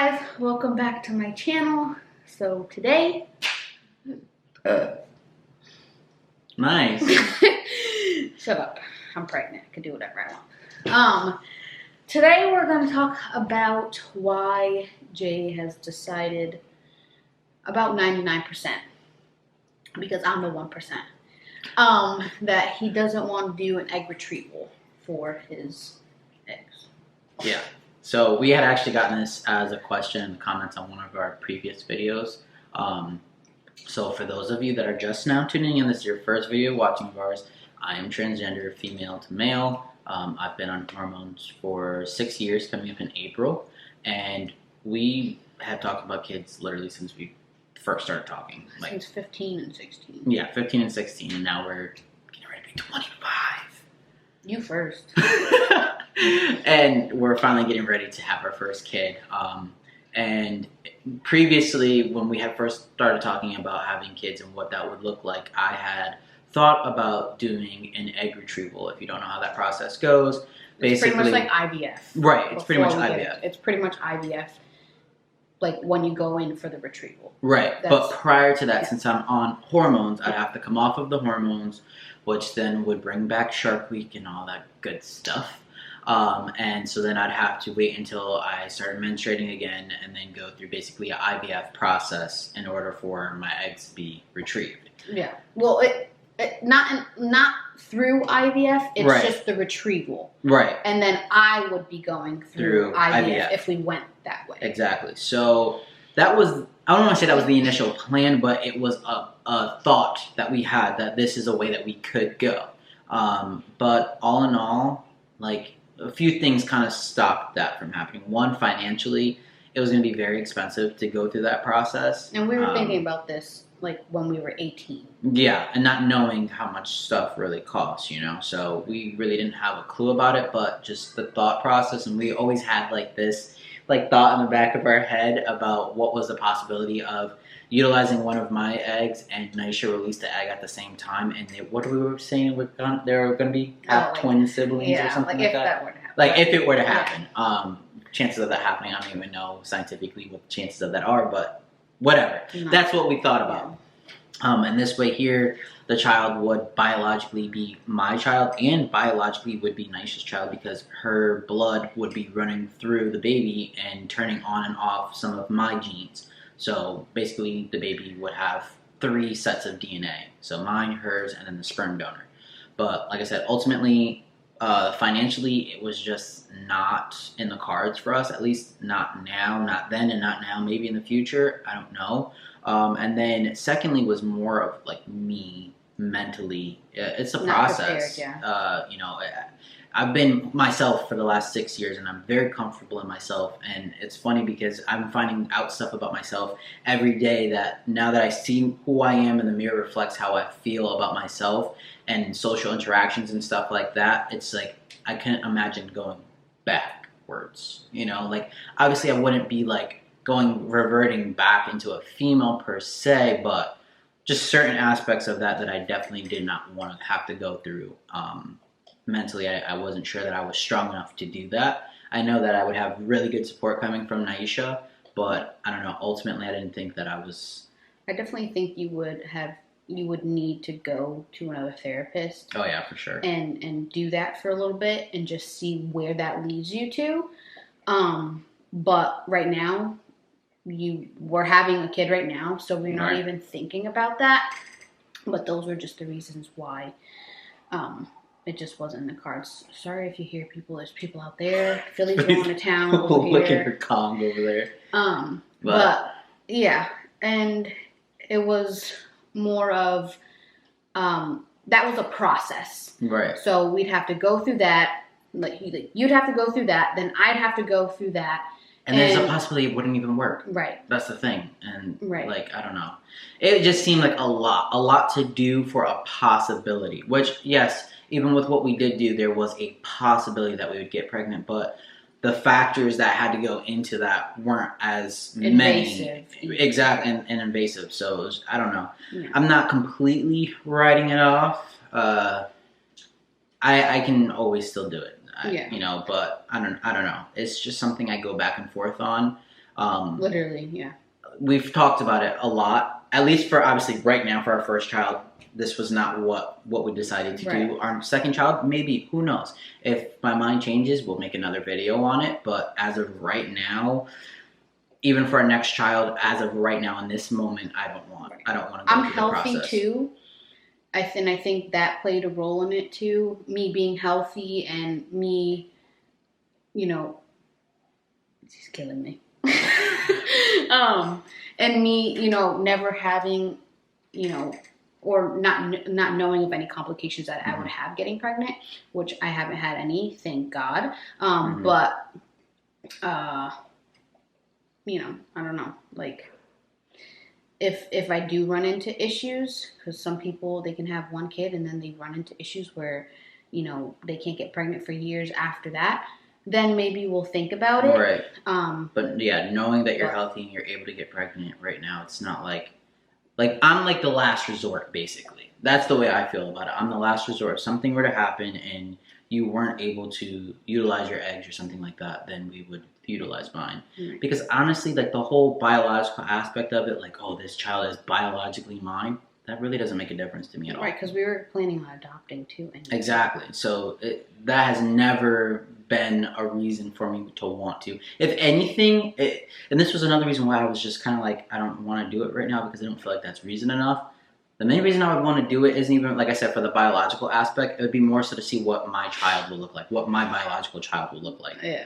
guys, welcome back to my channel. So today, Nice. shut up, I'm pregnant, I can do whatever I want. Today we're going to talk about why Jay has decided about 99%, because I'm the 1%, that he doesn't want to do an egg retrieval for his eggs. Yeah. So we had actually gotten this as a question in the comments on one of our previous videos. So for those of you that are just now tuning in, this is your first video watching of ours. I am transgender, female to male. I've been on hormones for 6 years, coming up in April. And we have talked about kids literally since we first started talking. Since 15 and 16. Yeah, 15 and 16. And now we're getting ready to be 25. You first. And we're finally getting ready to have our first kid. And previously, when we had first started talking about having kids and what that would look like, I had thought about doing an egg retrieval. If you don't know how that process goes, basically, it's pretty much like IVF. Right, it's pretty much IVF. It's pretty much IVF, like when you go in for the retrieval. Right, but prior to that, since I'm on hormones, I'd have to come off of the hormones, which then would bring back Shark Week and all that good stuff. And so then I'd have to wait until I started menstruating again and then go through basically an IVF process in order for my eggs to be retrieved. Yeah. Well, not through IVF, it's just the retrieval. Right. And then I would be going through IVF if we went that way. Exactly. So that was, I don't want to say that was the initial plan, but it was a thought that we had that this is a way that we could go. But all in all, like, a few things kind of stopped that from happening. One, financially, it was going to be very expensive to go through that process. And we were thinking about this like when we were 18. Yeah, and not knowing how much stuff really costs, you know. So we really didn't have a clue about it, but just the thought process, and we always had like this thought in the back of our head about what was the possibility of utilizing one of my eggs and Nisha released the egg at the same time, and what we were saying, they were going to be twin siblings or something like that. Were to happen. Like if it were to happen, chances of that happening, I don't even know scientifically what the chances of that are, but whatever. No. That's what we thought about. And this way here, the child would biologically be my child and biologically would be Nisha's child because her blood would be running through the baby and turning on and off some of my genes. So basically the baby would have 3 sets of DNA. So mine, hers, and then the sperm donor. But like I said, ultimately, financially, it was just not in the cards for us, at least not now, not then, and not now, maybe in the future, I don't know. And then secondly was more of like me mentally. It's a process. Prepared, you know, I've been myself for the last 6 years and I'm very comfortable in myself, and it's funny because I'm finding out stuff about myself every day that now that I see who I am and the mirror reflects how I feel about myself and social interactions and stuff like that, it's like I can't imagine going backwards, you know. Like obviously I wouldn't be like reverting back into a female per se, but just certain aspects of that I definitely did not want to have to go through. Mentally, I wasn't sure that I was strong enough to do that. I know that I would have really good support coming from Nisha, but I don't know. Ultimately, I didn't think that I was. I definitely think you would need to go to another therapist. Oh yeah, for sure. And do that for a little bit and just see where that leads you to. But right now, we're having a kid right now, so we're not even thinking about that. But those were just the reasons why. It just wasn't in the cards. Sorry if you hear people. There's people out there. Philly's going to town over here. Looking for Kong over there. But yeah, and it was more of that was a process. Right. So we'd have to go through that. Like you'd have to go through that. Then I'd have to go through that. And there's a possibility it wouldn't even work. Right. That's the thing. And like, I don't know. It just seemed like a lot to do for a possibility. Which, yes, even with what we did do, there was a possibility that we would get pregnant, but the factors that had to go into that weren't as invasive. Many. Exactly, and invasive. So it was, I don't know. Yeah. I'm not completely writing it off. I can always still do it. You know, but I don't know. It's just something I go back and forth on. Literally, yeah. We've talked about it a lot, at least for obviously right now for our first child. This was not what we decided to do. Our second child, maybe, who knows? If my mind changes, we'll make another video on it. But as of right now, even for our next child, as of right now in this moment, I don't want to go through the process. I'm healthy too. I think that played a role in it too. Me being healthy and me, you know, she's killing me. And me, you know, never having, you know, or not knowing of any complications that I would have getting pregnant, which I haven't had any, thank God. But, you know, I don't know, like, if I do run into issues, because some people, they can have one kid and then they run into issues where, you know, they can't get pregnant for years after that, then maybe we'll think about it. Right. But yeah, knowing that you're healthy and you're able to get pregnant right now, it's not like I'm like the last resort, basically. That's the way I feel about it. I'm the last resort. If something were to happen and you weren't able to utilize your eggs or something like that, then we would utilize mine. Because honestly, like the whole biological aspect of it, like, oh, this child is biologically mine, that really doesn't make a difference to me at all. Right, because we were planning on adopting too. Exactly. So that has never been a reason for me to want to. If anything, and this was another reason why I was just kind of like, I don't want to do it right now because I don't feel like that's reason enough. The main reason I would want to do it isn't even, like I said, for the biological aspect. It would be more so to see what my child will look like, what my biological child will look like. Yeah.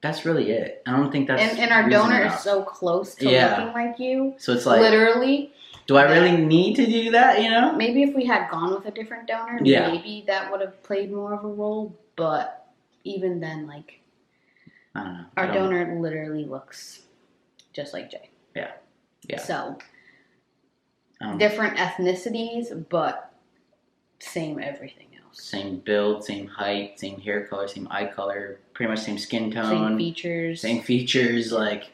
That's really it. I don't think that's and our donor is so close to looking like you. So it's like, literally. Do I really need to do that, you know? Maybe if we had gone with a different donor, maybe that would have played more of a role. But even then, like, I don't know. Our donor literally looks just like Jay. Yeah. Yeah. So, different ethnicities, but same everything else. Same build, same height, same hair color, same eye color, pretty much same skin tone. Same features. Same features, like.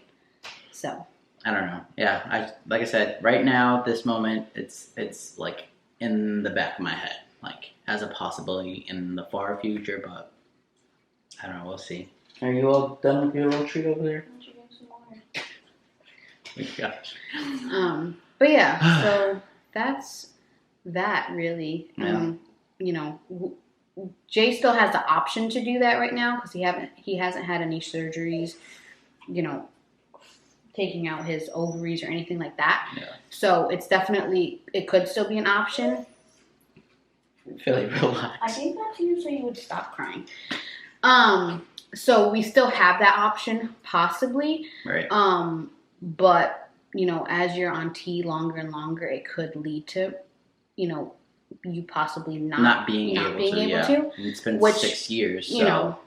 So. I don't know. Yeah, like I said, right now, this moment, it's like in the back of my head, like as a possibility in the far future, but I don't know. We'll see. Are you all done with your little treat over there? Why don't you drink some water? Oh my gosh. But yeah, so that's that really. Yeah. You know, Jay still has the option to do that right now because he hasn't had any surgeries. You know, taking out his ovaries or anything like that. Yeah. So it's definitely, it could still be an option. Philly, relax. I gave that to you so you would stop crying. So we still have that option, possibly. Right. But, you know, as you're on T longer and longer, it could lead to, you know, you possibly not being able to. It's been 6 years. So. You know.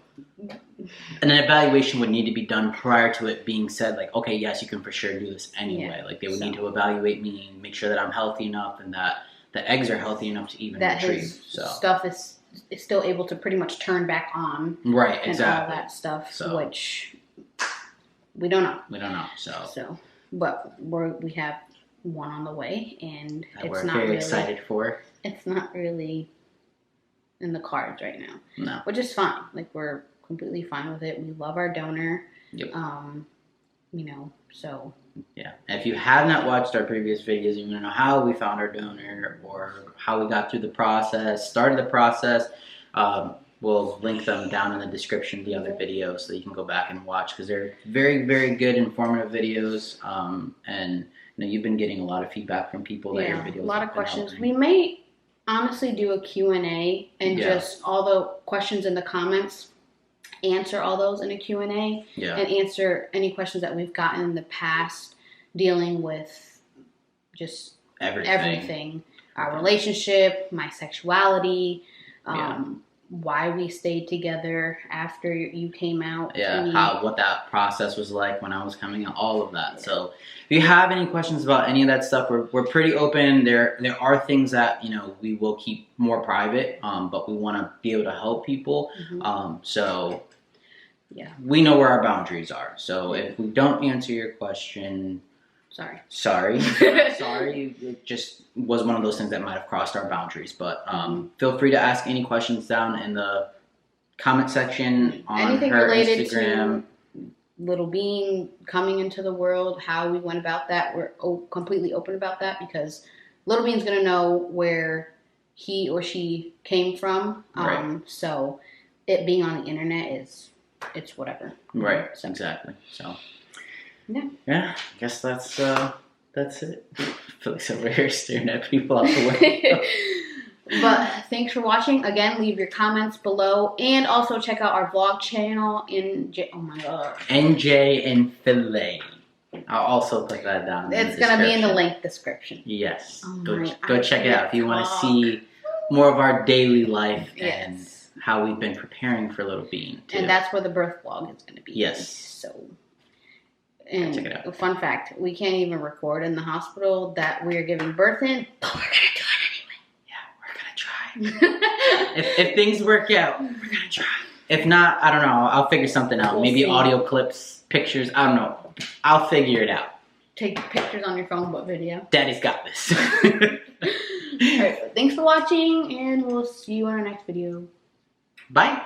And an evaluation would need to be done prior to it being said, like, okay, yes, you can for sure do this anyway. Yeah. Like, they would need to evaluate me and make sure that I'm healthy enough and that the eggs are healthy enough to even retrieve. His stuff is still able to pretty much turn back on. Right, and exactly. all that stuff, which we don't know. We don't know, so. But we have one on the way, and that we're very excited for. It's not really in the cards right now. No. Which is fine. Like, we're completely fine with it. We love our donor. Yep. You know, so. Yeah. And if you have not watched our previous videos, you want to know how we found our donor or how we got through the process, started the process, we'll link them down in the description of the other videos so you can go back and watch because they're very, very good, informative videos. And, you know, you've been getting a lot of feedback from people that your videos a lot of questions. helping. We may honestly do a Q&A and just all the questions in the comments, answer all those in a Q&A and answer any questions that we've gotten in the past dealing with just everything. Our relationship, my sexuality, why we stayed together after you came out. What that process was like when I was coming out, all of that. So if you have any questions about any of that stuff, we're pretty open. There are things that, you know, we will keep more private, but we want to be able to help people. So we know where our boundaries are. So if we don't answer your question, sorry. It just was one of those things that might have crossed our boundaries. But feel free to ask any questions down in the comment section on anything her related Instagram. little being coming into the world, how we went about that. We're completely open about that because little being's going to know where he or she came from. Right. So it being on the internet it's whatever. Right. So. Exactly. So yeah. I guess that's it. Felix over here staring at people out the window. But thanks for watching. Again, leave your comments below, and also check out our vlog channel oh my god, NJ and Filet. I'll also put that down. It's gonna be in the link description. Yes, Oh go check it out if you want to see more of our daily life and how we've been preparing for little being. Too. And that's where the birth vlog is gonna be. Yes. So. And check it out. Fun fact: we can't even record in the hospital that we're giving birth in, but we're gonna do it anyway. If things work out, we're gonna try. If not, I don't know. I'll figure something out. Maybe see. Audio clips, pictures. I don't know. I'll figure it out. Take pictures on your phone, but video. Daddy's got this. Alright, thanks for watching, and we'll see you in our next video. Bye.